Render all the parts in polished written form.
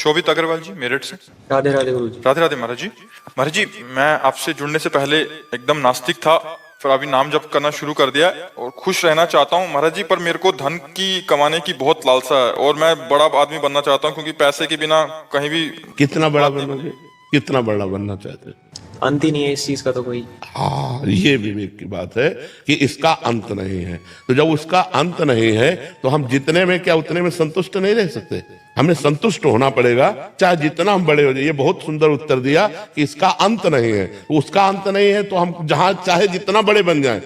शोभित अग्रवाल जी, मेरठ से। राधे राधे गुरु जी। राधे राधे महाराज जी। महाराज जी, मैं आपसे जुड़ने से पहले एकदम नास्तिक था, फिर अभी नाम जप करना शुरू कर दिया और खुश रहना चाहता हूँ महाराज जी। पर मेरे को धन की कमाने की बहुत लालसा है और मैं बड़ा आदमी बनना चाहता हूँ, क्योंकि पैसे के बिना कहीं भी। कितना बड़ा बनोगे? कितना बड़ा बनना चाहते हैं? अंत ही नहीं है इस चीज का तो कोई। हाँ, ये विवेक की बात है कि इसका अंत नहीं है। तो जब उसका अंत नहीं है तो हम जितने में क्या उतने में संतुष्ट नहीं रह सकते। हमें संतुष्ट होना पड़ेगा, चाहे जितना हम बड़े हो जाए। ये बहुत सुंदर उत्तर दिया कि इसका अंत नहीं है। उसका अंत नहीं है तो हम जहां चाहे जितना बड़े बन जाएं,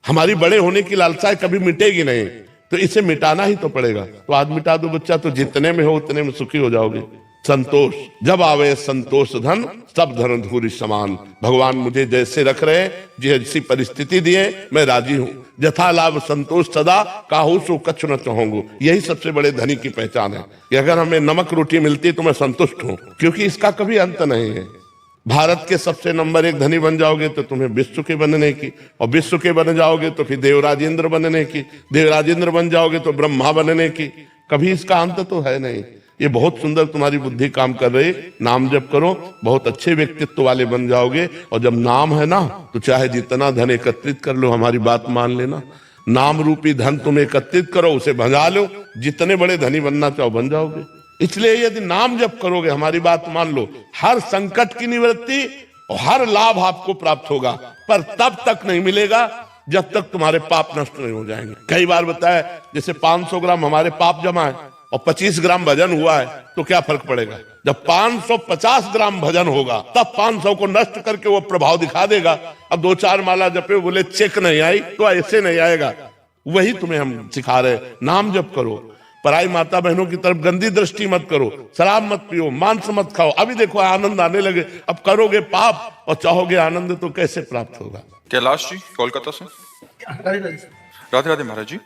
हमारी बड़े होने की लालसा कभी मिटेगी नहीं। तो इसे मिटाना ही तो पड़ेगा। तो आज मिटा दो बच्चा, तो जितने में हो उतने में सुखी हो जाओगे। संतोष, जब आवे संतोष धन, सब धन धूरी समान। भगवान मुझे जैसे रख रहे, जैसी परिस्थिति दिए, मैं राजी हूं। यथा लाभ संतोष सदा, काहू सो कछु न चाहूंगा। यही सबसे बड़े धनी की पहचान है कि अगर हमें नमक रोटी मिलती तो मैं संतुष्ट हूं, क्योंकि इसका कभी अंत नहीं है। भारत के सबसे नंबर 1 धनी बन जाओगे तो तुम्हें विश्व के बनने की, और विश्व के बन जाओगे तो फिर देवराजेंद्र बनने की, देवराजेंद्र बन जाओगे तो ब्रह्मा बनने की। कभी इसका अंत तो है नहीं। ये बहुत सुंदर तुम्हारी बुद्धि काम कर रही। नाम जप करो, बहुत अच्छे व्यक्तित्व वाले बन जाओगे। और जब नाम है ना, तो चाहे जितना धन एकत्रित कर लो, हमारी बात मान लेना। नाम रूपी धन तुम एकत्रित करो, उसे भजा लो, जितने बड़े धनी बनना चाहो बन जाओगे। इसलिए यदि नाम जप करोगे, हमारी बात मान लो, हर संकट की निवृत्ति और हर लाभ आपको प्राप्त होगा। पर तब तक नहीं मिलेगा जब तक तुम्हारे पाप नष्ट नहीं हो जाएंगे। कई बार बताया, जैसे 500 ग्राम हमारे पाप जमा है और 25 ग्राम भजन हुआ है, तो क्या फर्क पड़ेगा? जब 550 ग्राम भजन होगा, तब 500 को नष्ट करके वो प्रभाव दिखा देगा। अब 2-4 माला जपे, बोले चेक नहीं आई, तो ऐसे नहीं आएगा। वही तुम्हें हम सिखा रहे। नाम जप करो, पराई माता बहनों की तरफ गंदी दृष्टि मत करो, शराब मत पियो, मांस मत खाओ। अभी देखो आनंद आने लगे। अब करोगे पाप और चाहोगे आनंद, तो कैसे प्राप्त होगा? कैलाश जी, कोलकाता से। राधे राधे महाराज जी।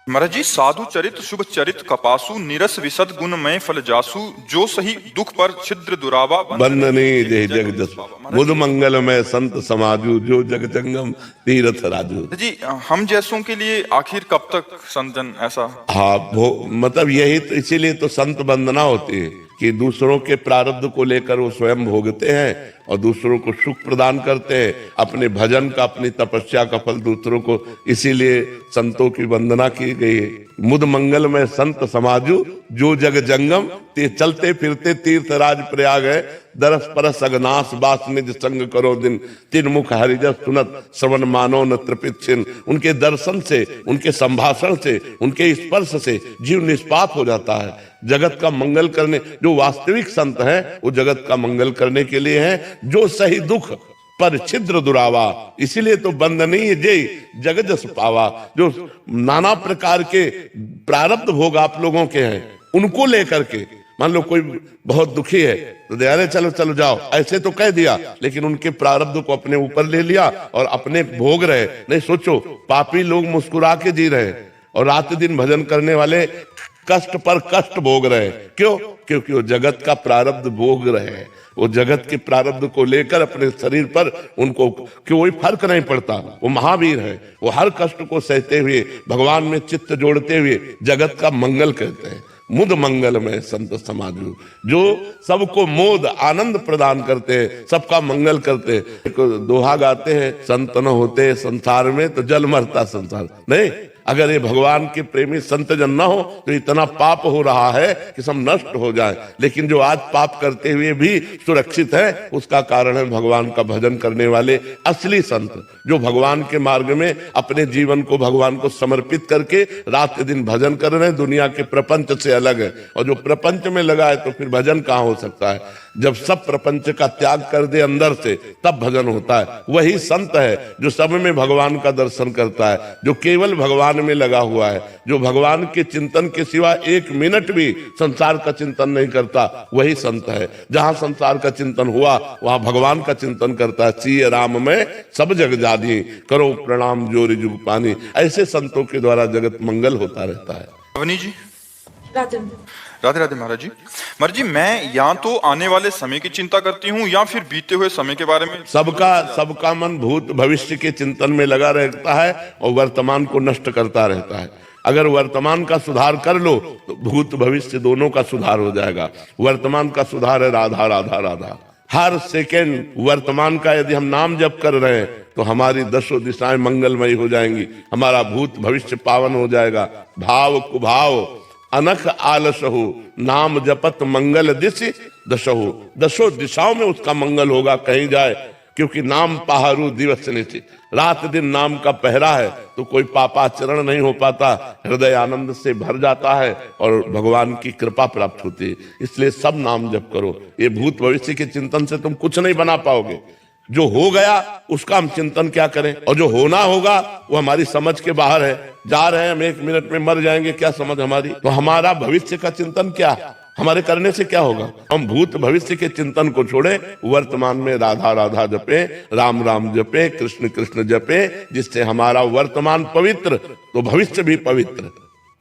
महाराज जी, साधु चरित शुभ चरित कपासु, निरस विशद गुणमय फल जासु, जो सही दुख पर छिद्र दुरावा, बंदने जय जग जस, बुध मंगलमय संत समाजु, जो जग जंगम तीर्थ राजू। जी, हम जैसों के लिए आखिर कब तक संत जन ऐसा? हाँ, वो मतलब यही तो, इसीलिए तो संत वंदना होती है कि दूसरों के प्रारब्ध को लेकर वो स्वयं भोगते हैं और दूसरों को सुख प्रदान करते हैं। अपने भजन का, अपनी तपस्या का फल दूसरों को, इसीलिए संतों की वंदना की गई है। मुद मंगल में संत समाजु, जो जग जंगम, ते चलते फिरते तीर्थ राज प्रयाग है। दरस परस अगनाश बास निज संग करो दिन, तीन मुख हरिजस सुनत श्रवण मानो न तृपित छिन। उनके दर्शन से, उनके संभाषण से, उनके स्पर्श से जीव निष्पाप हो जाता है। जगत का मंगल करने, जो वास्तविक संत हैं वो जगत का मंगल करने के लिए हैं। जो सही दुख पर छिद्र दुरावा, इसीलिए तो बंदनीय जय जग जस पावा। जो नाना प्रकार के प्रारब्ध भोग आप लोगों के हैं, उनको लेकर के, मान लो कोई बहुत दुखी है तो दे, अरे चलो चलो जाओ, ऐसे तो कह दिया, लेकिन उनके प्रारब्ध को अपने ऊपर ले लिया और अपने भोग रहे। नहीं, सोचो, पापी लोग मुस्कुरा के जी रहे और रात दिन भजन करने वाले कष्ट पर कष्ट भोग रहे। क्यों? क्योंकि वो जगत का प्रारब्ध भोग रहे हैं। वो जगत के प्रारब्ध को लेकर अपने शरीर पर उनको कोई फर्क नहीं पड़ता। वो महावीर है, वो हर कष्ट को सहते हुए, भगवान में चित्त जोड़ते हुए जगत का मंगल करते हैं। मुद मंगल में संत समाजु, जो सबको मोद आनंद प्रदान करते हैं, सबका मंगल करते हैं। एक दोहा गाते हैं, संत न होते संसार में तो जल मरता संसार। नहीं, अगर ये भगवान के प्रेमी संत जन न हो तो इतना पाप हो रहा है कि सब नष्ट हो जाए। लेकिन जो आज पाप करते हुए भी सुरक्षित है, उसका कारण है भगवान का भजन करने वाले असली संत, जो भगवान के मार्ग में अपने जीवन को भगवान को समर्पित करके रात दिन भजन कर रहे हैं। दुनिया के प्रपंच से अलग है, और जो प्रपंच में लगा है तो फिर भजन कहाँ हो सकता है? जब सब प्रपंच का त्याग कर दे अंदर से, तब भजन होता है। वही संत है जो सब में भगवान का दर्शन करता है, जो केवल भगवान में लगा हुआ है, जो भगवान के चिंतन के सिवा 1 मिनट भी संसार का चिंतन नहीं करता, वही संत है। जहां संसार का चिंतन हुआ वहां भगवान का चिंतन करता है। सिय राम में सब जग जानी, करो प्रणाम जोरी जुग पानी। ऐसे संतों के द्वारा जगत मंगल होता रहता है। अवनी जी। राधे राधे राधे महाराज जी। महाराज जी, मैं या तो आने वाले समय की चिंता करती हूँ या फिर बीते हुए समय के बारे में। सबका मन भूत भविष्य के चिंतन में लगा रहता है और वर्तमान को नष्ट करता रहता है। अगर वर्तमान का सुधार कर लो तो भूत भविष्य दोनों का सुधार हो जाएगा। वर्तमान का सुधार है राधा राधा राधा। हर सेकेंड वर्तमान का यदि हम नाम जप कर रहे हैं तो हमारी दसों दिशाएं मंगलमयी हो जाएंगी, हमारा भूत भविष्य पावन हो जाएगा। भाव कुभाव अनख आलस हो, नाम जपत मंगल दिशि दशहु, दसों दिशाओं में उसका मंगल होगा कहीं जाए, क्योंकि नाम पहारू दिवस निशि, रात दिन नाम का पहरा है तो कोई पापाचरण नहीं हो पाता, हृदय आनंद से भर जाता है और भगवान की कृपा प्राप्त होती है। इसलिए सब नाम जप करो। ये भूत भविष्य के चिंतन से तुम कुछ नहीं बना पाओगे। जो हो गया उसका हम चिंतन क्या करें, और जो होना होगा वो हमारी समझ के बाहर है। जा रहे हैं हम, 1 मिनट में मर जाएंगे, क्या समझ हमारी। तो हमारा भविष्य का चिंतन क्या, हमारे करने से क्या होगा। हम भूत भविष्य के चिंतन को छोड़े, वर्तमान में राधा राधा जपे, राम राम जपे, कृष्ण कृष्ण जपे, जिससे हमारा वर्तमान पवित्र तो भविष्य भी पवित्र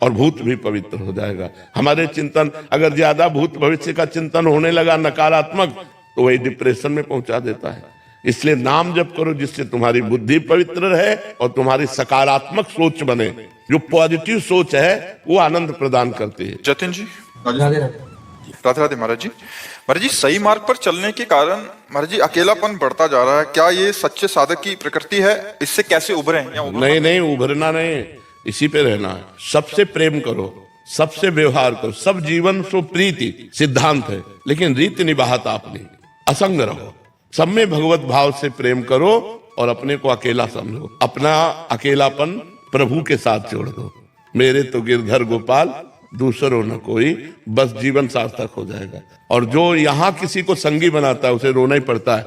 और भूत भी पवित्र हो जाएगा। हमारे चिंतन अगर ज्यादा भूत भविष्य का चिंतन होने लगा नकारात्मक, तो वही डिप्रेशन में पहुंचा देता है। इसलिए नाम जप करो जिससे तुम्हारी बुद्धि पवित्र रहे और तुम्हारी सकारात्मक सोच बने। जो पॉजिटिव सोच है वो आनंद प्रदान करती है। जतिन जी, राधे राधे। राधे राधे महाराज जी। महाराज जी, सही मार्ग पर चलने के कारण महाराज जी अकेलापन बढ़ता जा रहा है, क्या ये सच्चे साधक की प्रकृति है? इससे कैसे उभरे या नहीं नहीं, उभरना नहीं, इसी पे रहना है। सबसे प्रेम करो, सबसे व्यवहार करो, सब जीवन सो प्रीति सिद्धांत है, लेकिन रीति निभाता अपनी, असंग रहो, सब में भगवत भाव से प्रेम करो और अपने को अकेला समझो। अपना अकेलापन प्रभु के साथ जोड़ दो। मेरे तो गिरधर गोपाल दूसरों न कोई, बस जीवन सार्थक हो जाएगा। और जो यहाँ किसी को संगी बनाता है उसे रोना ही पड़ता है।